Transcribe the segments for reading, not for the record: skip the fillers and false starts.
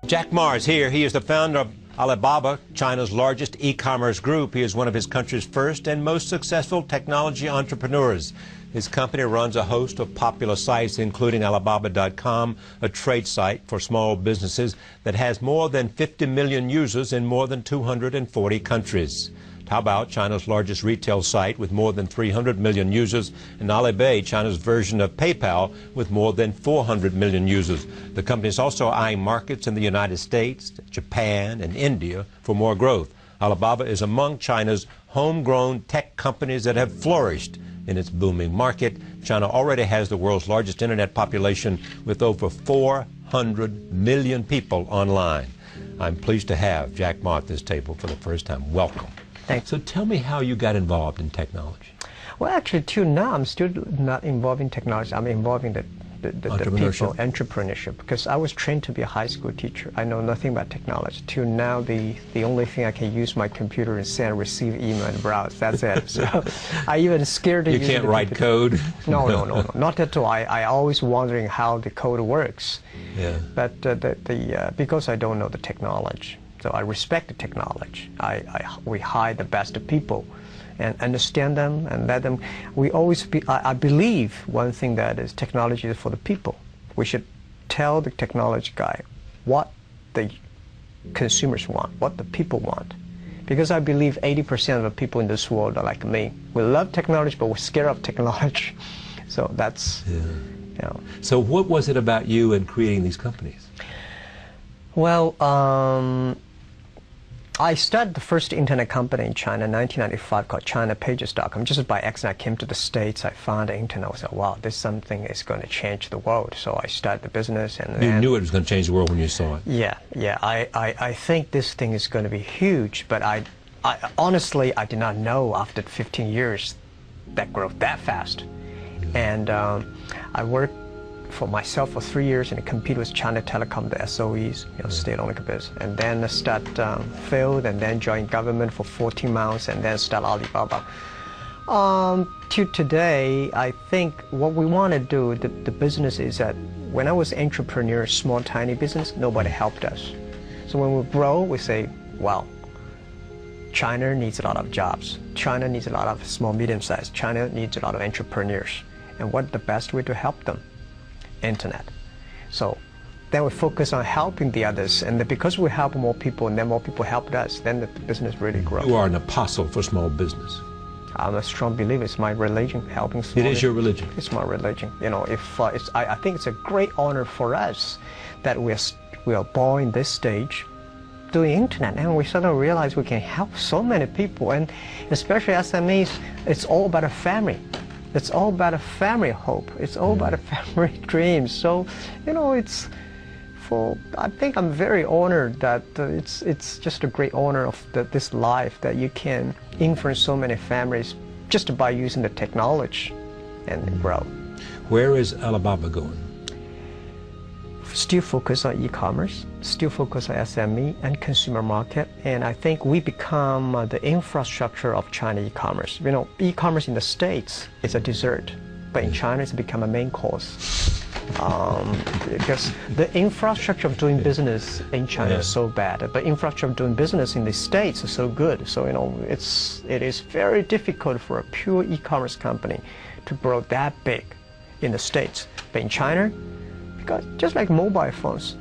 Jack Ma is here. He is the founder of Alibaba, China's largest e-commerce group. He is one of his country's first and most successful technology entrepreneurs. His company runs a host of popular sites, including Alibaba.com, a trade site for small businesses that has more than 50 million users in more than 240 countries. Taobao, China's largest retail site with more than 300 million users, and Alipay, China's version of PayPal with more than 400 million users. The company is also eyeing markets in the United States, Japan, and India for more growth. Alibaba is among China's homegrown tech companies that have flourished in its booming market. China already has the world's largest internet population with over 400 million people online. I'm pleased to have Jack Ma at this table for the first time. Welcome. Thanks. So tell me how you got involved in technology. Well, actually, till now, I'm still not involved in technology. I'm involved in the people, entrepreneurship, because I was trained to be a high school teacher. I know nothing about technology. Till now, the only thing I can use my computer and send, receive email, and browse. That's it. So I even scared to use You can't write code? No, not at all. I always wondering how the code works. Yeah. But because I don't know the technology. So I respect the technology. We hire the best people and understand them and let them. We always I believe one thing that is technology is for the people. We should tell the technology guy what the consumers want, what the people want. Because I believe 80% of the people in this world are like me. We love technology, but we're scared of technology. So that's, you know. So what was it about you in creating these companies? Well, I started the first internet company in China in 1995 called ChinaPages.com. Just by accident, I came to the States. I found the internet. I was like, wow, this something is going to change the world. So I started the business. And you knew it was going to change the world when you saw it. Yeah. I think this thing is going to be huge. But I honestly, I did not know after 15 years that growth that fast. And I worked for myself for 3 years and competed with China Telecom, the SOEs, state-owned business, and then failed, and then joined government for 14 months, and then start Alibaba. To today, I think what we want to do, the business is that when I was entrepreneur, small, tiny business, nobody helped us. So when we grow, we say, wow, China needs a lot of jobs. China needs a lot of small, medium-sized. China needs a lot of entrepreneurs. And what's the best way to help them? Internet. So then we focus on helping the others, and because we help more people and then more people helped us, then the business really grows. You are an apostle for small business. I'm a strong believer. It's my religion, helping small business. It is your religion. It's my religion. You know, I think it's a great honor for us that we are born in this stage doing internet, and we suddenly realize we can help so many people, and especially SMEs. It's all about a family. It's all about a family hope. It's all about a family dream. So, you know, I think I'm very honored that it's just a great honor of this life that you can influence so many families just by using the technology and grow. Where is Alibaba going? Still focus on e-commerce, still focus on SME and consumer market, and I think we become the infrastructure of China e-commerce. You know, e-commerce in the States is a dessert, but in China it's become a main course. Because the infrastructure of doing business in China is so bad, but infrastructure of doing business in the States is so good. So, you know, it is very difficult for a pure e-commerce company to grow that big in the States. But in China, just like mobile phones,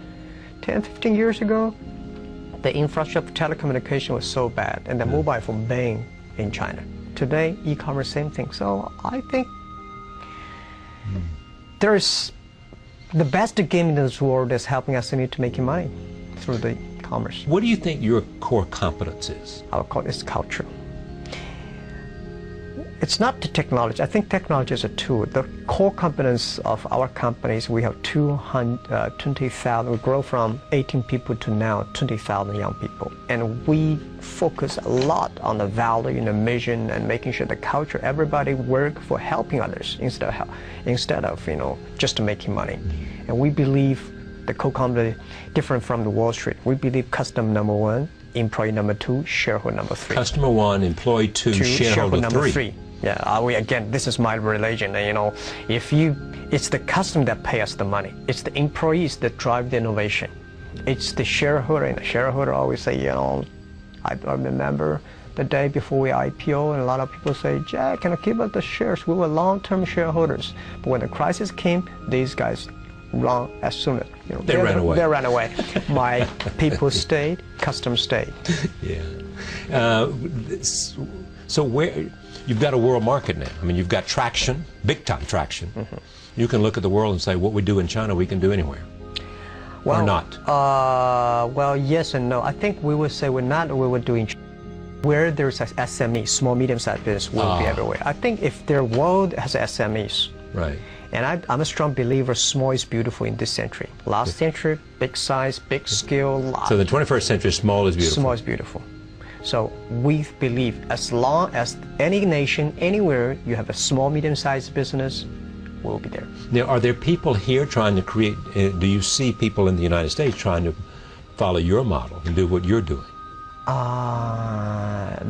10, 15 years ago, the infrastructure of telecommunication was so bad, and the mobile phone banned in China. Today, e-commerce, same thing. So I think there's the best game in this world is helping SME to make money through the commerce. What do you think your core competence is? Our core is culture. It's not the technology. I think technology is a tool. The core competence of our companies, we have 20,000. We grow from 18 people to now 20,000 young people. And we focus a lot on the value and the mission and making sure the culture, everybody work for helping others instead of, you know, just making money. And we believe the co-company different from the Wall Street. We believe customer number one, employee number two, shareholder number three. Customer one, employee two, shareholder number three. Yeah, again, this is my religion. You know, it's the customer that pay us the money. It's the employees that drive the innovation. it's the shareholder, and the shareholder always say, I remember the day before we IPO, and a lot of people say, Jack, can you give us the shares? We were long-term shareholders. But when the crisis came, these guys run as soon as, they ran away. They ran away. My people stayed, customers stayed. Yeah. So you've got a world market now. I mean, you've got traction, big-time traction. Mm-hmm. You can look at the world and say, what we do in China, we can do anywhere. Well, or not? Well, yes and no. I think we would say we were doing where there's a SME, small, medium-sized business, will be everywhere. I think if their world has SMEs, right. And I'm a strong believer small is beautiful in this century. Last century, big size, big scale. So the 21st century, small is beautiful. Small is beautiful. So we believe as long as any nation, anywhere, you have a small, medium-sized business, we'll be there. Now, are there people here trying to create, do you see people in the United States trying to follow your model and do what you're doing?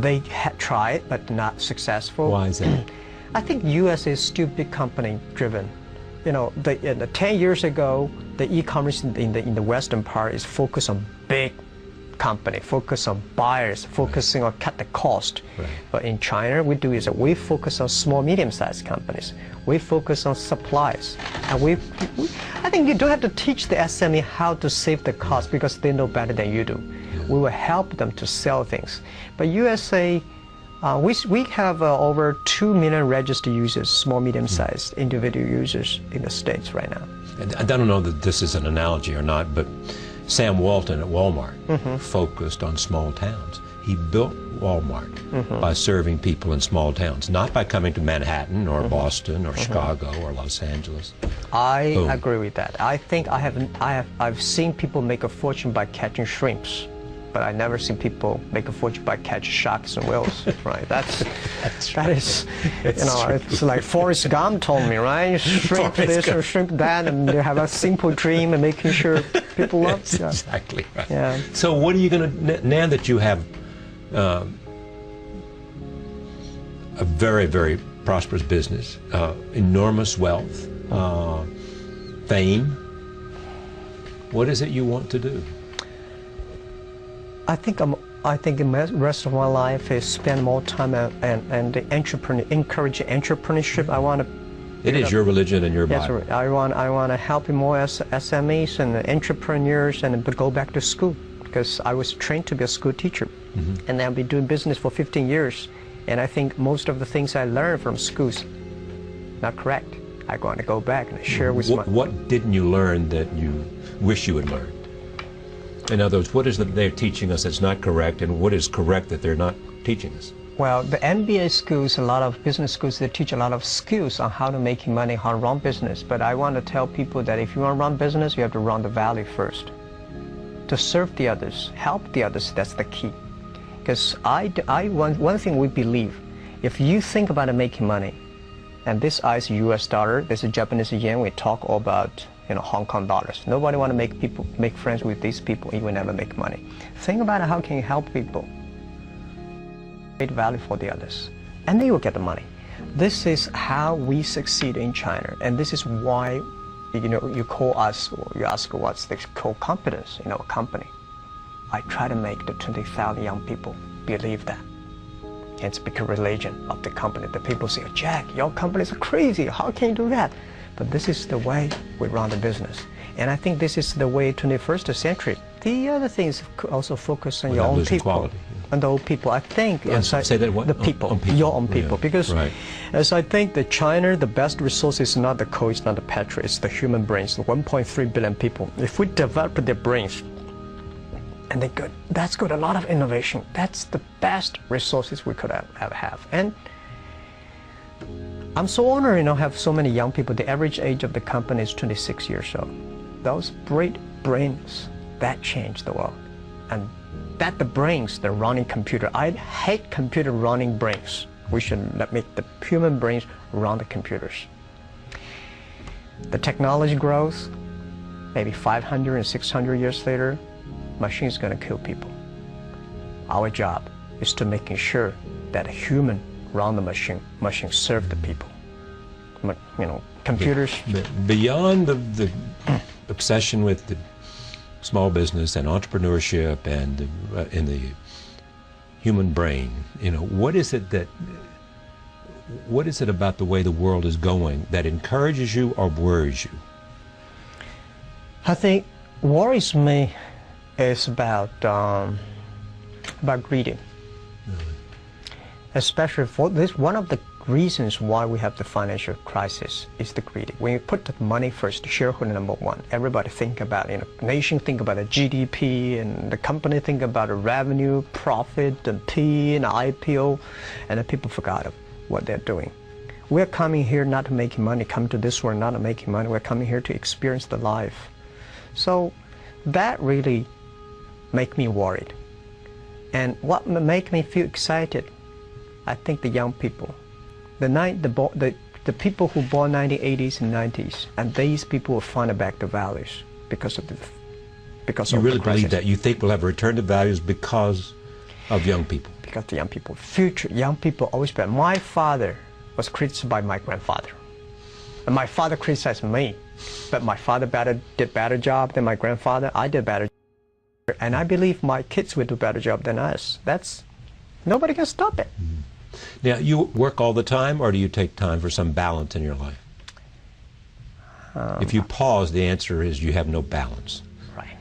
They tried, but not successful. Why is that? I think U.S. is still big company driven. 10 years ago, the e-commerce in the western part is focused on big company, focus on buyers, focusing on cut the cost. Right. But in China, we do is that we focus on small, medium-sized companies. We focus on supplies, and I think you don't have to teach the SME how to save the cost because they know better than you do. Yeah. We will help them to sell things. But USA, we have over 2 million registered users, small, medium-sized individual users in the States right now. And I don't know that this is an analogy or not, but Sam Walton at Walmart focused on small towns. He built Walmart by serving people in small towns, not by coming to Manhattan or Boston or Chicago or Los Angeles. I agree with that. I think I've seen people make a fortune by catching shrimps, but I never seen people make a fortune by catching sharks and whales. Right? That is, it's like Forrest Gump told me, right? Shrimp this or shrimp that, and they have a simple dream and making sure people love. That's exactly right. Yeah. So what are you going to, now that you have a very, very prosperous business, enormous wealth, fame, what is it you want to do? I think the rest of my life is spend more time and the encourage entrepreneurship. I want to. It is your religion and your Yes, Bible. I want to help more SMEs and entrepreneurs and go back to school because I was trained to be a school teacher, and I've been doing business for 15 years, and I think most of the things I learned from schools not correct. I want to go back and share with What didn't you learn that you wish you had learned? In other words, what is that they're teaching us that's not correct, and what is correct that they're not teaching us? Well, the MBA schools, a lot of business schools, they teach a lot of skills on how to make money, how to run business. But I want to tell people that if you want to run business, you have to run the value first. To serve the others, help the others, that's the key. Because one thing we believe, if you think about making money, and this is US dollar, this is Japanese yen, we talk all about Hong Kong dollars. Nobody want to make friends with these people, you will never make money. Think about how can you help people. Create value for the others, and then you will get the money. This is how we succeed in China, and this is why you call us, or you ask what's the core competence in our company. I try to make the 20,000 young people believe that. It's become religion of the company. The people say, Jack, your companies are crazy. How can you do that? But this is the way we run the business. And I think this is the way 21st century. The other thing is also focus on your own people. Quality. On the old people. I think say that what? The people, your own people. Because as I think that China, the best resource is not the coal, it's not the petrol, it's the human brains, the 1.3 billion people. If we develop their brains, and that's good, a lot of innovation. That's the best resources we could have. And I'm so honored, have so many young people. The average age of the company is 26 years old. Those great brains, that change the world. And that the brains, the running computer. I hate computer running brains. We should make the human brains run the computers. The technology grows, maybe 500 and 600 years later, machine's going to kill people. Our job is to making sure that a human run the machine serve the people. Computers. Beyond the obsession with the small business and entrepreneurship and in the human brain, what is it about the way the world is going that encourages you or worries you? I think worries me is about greed. Really? Especially for this, one of the reasons why we have the financial crisis is the greed. When you put the money first, shareholder number one, everybody think about, nation think about the GDP, and the company think about the revenue, profit, and P, and IPO, and the people forgot what they're doing. We're coming here not to make money, come to this world not to make money, we're coming here to experience the life. So that really make me worried. And what make me feel excited, I think the young people. The people who born 1980s and 90s, and these people will find back the values because of the crisis. You really believe that? You think we'll have a return to values because of young people? Because the young people, future young people always better. My father was criticized by my grandfather, and my father criticized me, but my father did better job than my grandfather. I did better, and I believe my kids will do better job than us. Nobody can stop it. Mm-hmm. Now, you work all the time, or do you take time for some balance in your life? If you pause, the answer is you have no balance. Right.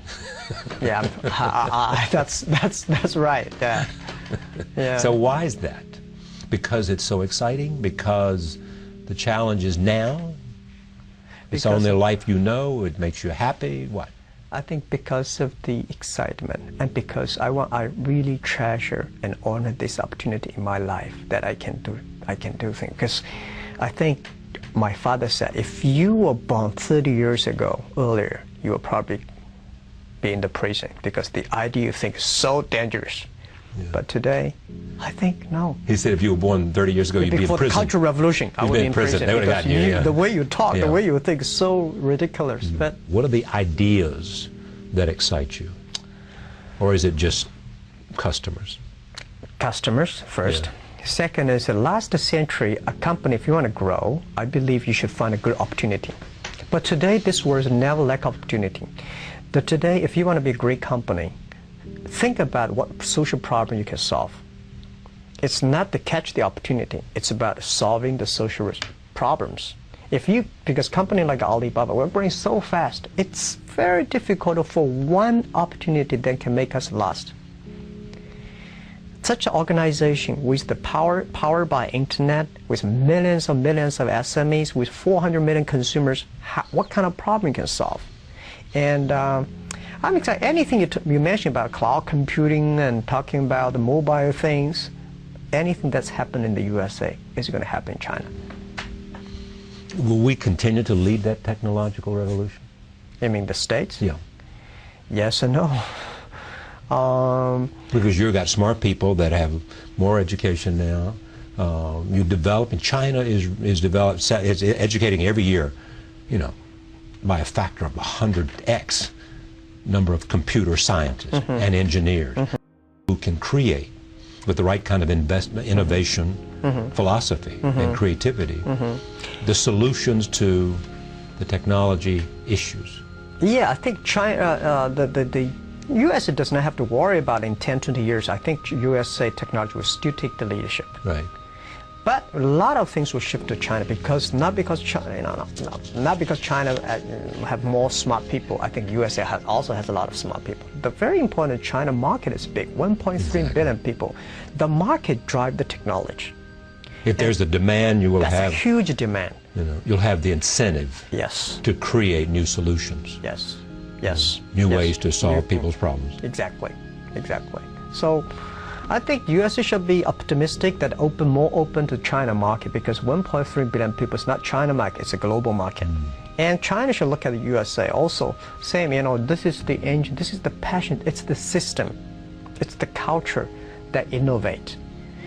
Yeah, that's right. Yeah. Yeah. So why is that? Because it's so exciting? Because the challenge is now? It's the only life you know? It makes you happy? What? I think because of the excitement, and because I really treasure and honor this opportunity in my life that I can do things. Because I think my father said, if you were born 30 years ago earlier, you would probably be in the prison because the idea you think is so dangerous. Yeah. But today, I think no. He said if you were born 30 years ago, you'd be in prison. Before the Cultural Revolution, I would be in prison. They would have gotten you, yeah. The way you talk, the way you think is so ridiculous. Mm-hmm. But what are the ideas that excite you? Or is it just customers? Customers first. Yeah. Second is the last century, a company, if you want to grow, I believe you should find a good opportunity. But today, this world never lack opportunity. But today, if you want to be a great company, think about what social problem you can solve. It's not to catch the opportunity, it's about solving the social problems. Because company like Alibaba, we're growing so fast, it's very difficult for one opportunity that can make us last. Such an organization with the power by internet, with millions of SMEs, with 400 million consumers, what kind of problem you can solve? And I'm excited. Anything you mentioned about cloud computing and talking about the mobile things, anything that's happened in the USA is going to happen in China. Will we continue to lead that technological revolution? You mean the States? Yeah. Yes and no. Because you've got smart people that have more education now. You develop, and China is educating every year, by a factor of 100x number of computer scientists and engineers who can create with the right kind of investment, innovation, philosophy, and creativity, the solutions to the technology issues. Yeah, I think China, the U.S. does not have to worry about in 10, 20 years. I think USA technology will still take the leadership. Right. But a lot of things will shift to China not because China have more smart people. I think USA also has a lot of smart people. The very important China market is big, 1.3 billion people. The market drives the technology. If there's a demand, you will have a huge demand. You'll have the incentive. Yes. To create new solutions. Yes. Yes. New ways to solve people's problems. Exactly. So I think U.S. should be optimistic that more open to China market, because 1.3 billion people is not China market, it's a global market. And China should look at the USA also, saying, this is the engine, this is the passion, it's the system, it's the culture that innovate.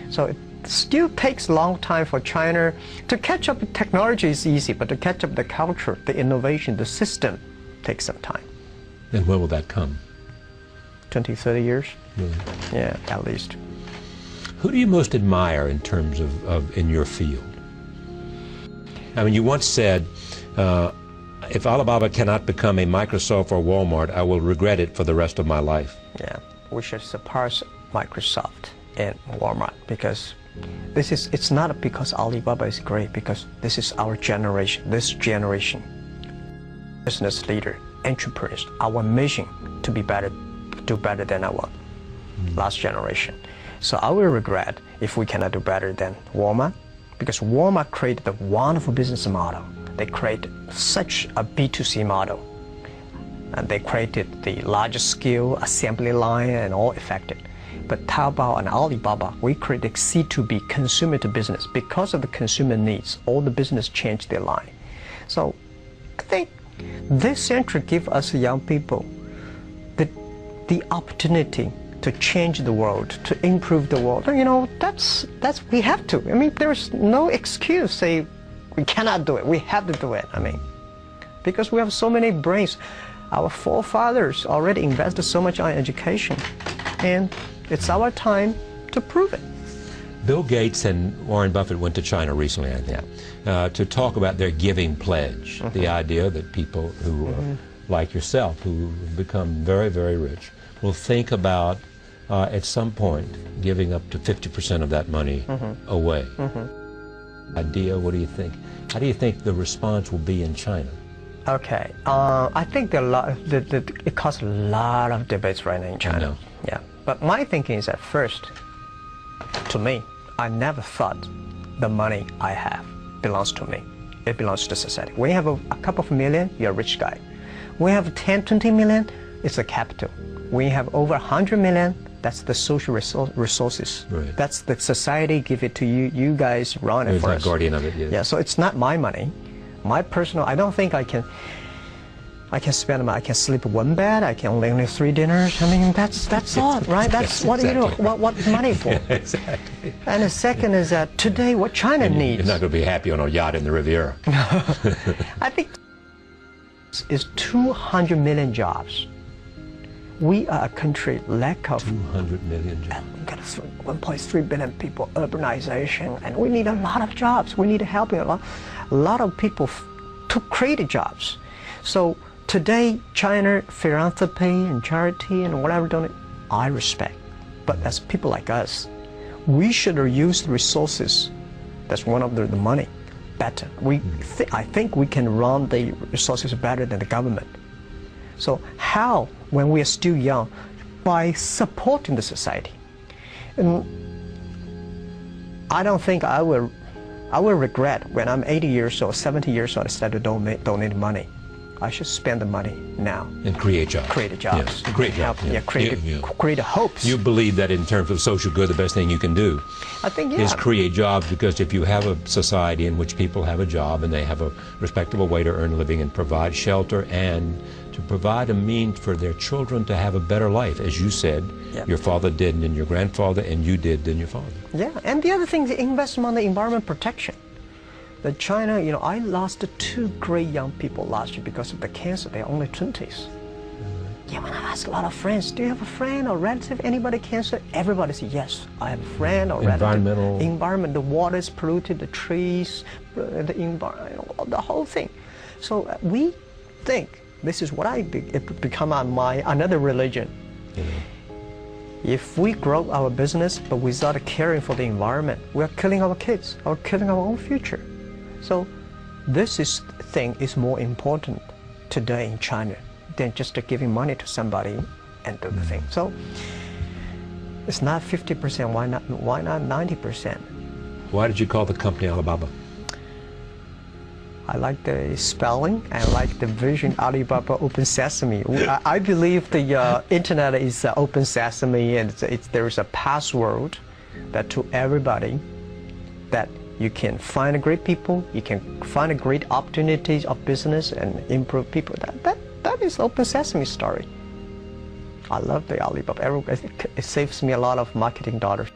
So it still takes a long time for China to catch up with technology is easy, but to catch up the culture, the innovation, the system takes some time. And when will that come? 20, 30 years? Really? Yeah, at least. Who do you most admire in terms of in your field? I mean, you once said, if Alibaba cannot become a Microsoft or Walmart, I will regret it for the rest of my life. Yeah, we should surpass Microsoft and Walmart, because it's not because Alibaba is great, because this is our generation, this generation, business leader, entrepreneurs, our mission to be better, do better than our last generation. So I will regret if we cannot do better than Walmart, because Walmart created a wonderful business model. They created such a B2C model. And they created the largest scale assembly line and all affected. But Taobao and Alibaba, we created C2B, consumer to business. Because of the consumer needs, all the business changed their line. So I think this century gives us young people the opportunity to change the world, to improve the world. You know, that's we have to. I mean, there's no excuse say we cannot do it. We have to do it. I mean, because we have so many brains. Our forefathers already invested so much on education, and it's our time to prove it. Bill Gates and Warren Buffett went to China recently, I think, to talk about their giving pledge, the idea that people who, like yourself, who become very, very rich, will think about, at some point, giving up to 50% of that money away. Idea, what do you think? How do you think the response will be in China? Okay, I think it causes a lot of debates right now in China. I know. Yeah, but my thinking is that first, to me, I never thought the money I have belongs to me. It belongs to society. When you have a couple of million, you're a rich guy. When you have 10, 20 million, it's a capital. When you have over 100 million, that's the social resources. Right. That's the society give it to you. You guys run it for us. You're the guardian of it, yes. Yeah, so it's not my money. My personal, I don't think I can spend, I can sleep one bed, I can only 3 dinners. I mean, that's all, right? That's what you do, what money for. Yeah, exactly. And the second is that today what China needs. You're not going to be happy on a yacht in the Riviera. I think is 200 million jobs. We are a country lack of 200 million jobs. We've got 1.3 billion people, urbanization, and we need a lot of jobs. We need help a lot of people to create jobs. So today, China, philanthropy and charity and whatever, I respect. But as people like us, we should use the resources, that's one of the money, better. I think we can run the resources better than the government. So how, when we are still young, by supporting the society. And I don't think I will regret when I'm 80 years old, 70 years old, instead of donate money. I should spend the money now. And create jobs. Create jobs. Yes. Create jobs. Yeah, create hopes. You believe that in terms of social good, the best thing you can do is create jobs, because if you have a society in which people have a job and they have a respectable way to earn a living and provide shelter and to provide a means for their children to have a better life, as you said, your father did and your grandfather, and you did than your father. Yeah, and the other thing is investment on the environment protection. That China, you know, I lost 2 great young people last year because of the cancer. They're only 20s. Yeah, when I ask a lot of friends, do you have a friend or relative, anybody cancer? Everybody says, yes, I have a friend or relative. Environment, the water is polluted, the trees, the environment, the whole thing. So we think, this is what it become another religion. If we grow our business but without caring for the environment, we are killing our kids, or killing our own future. So this thing is more important today in China than just giving money to somebody and do the thing. So it's not 50%, why not 90%? Why did you call the company Alibaba? I like the spelling, I like the vision, Alibaba Open Sesame. I believe the internet is open sesame, and there is a password that to everybody that you can find great people, you can find great opportunities of business and improve people. That is Open Sesame story. I love the Alibaba. It saves me a lot of marketing dollars.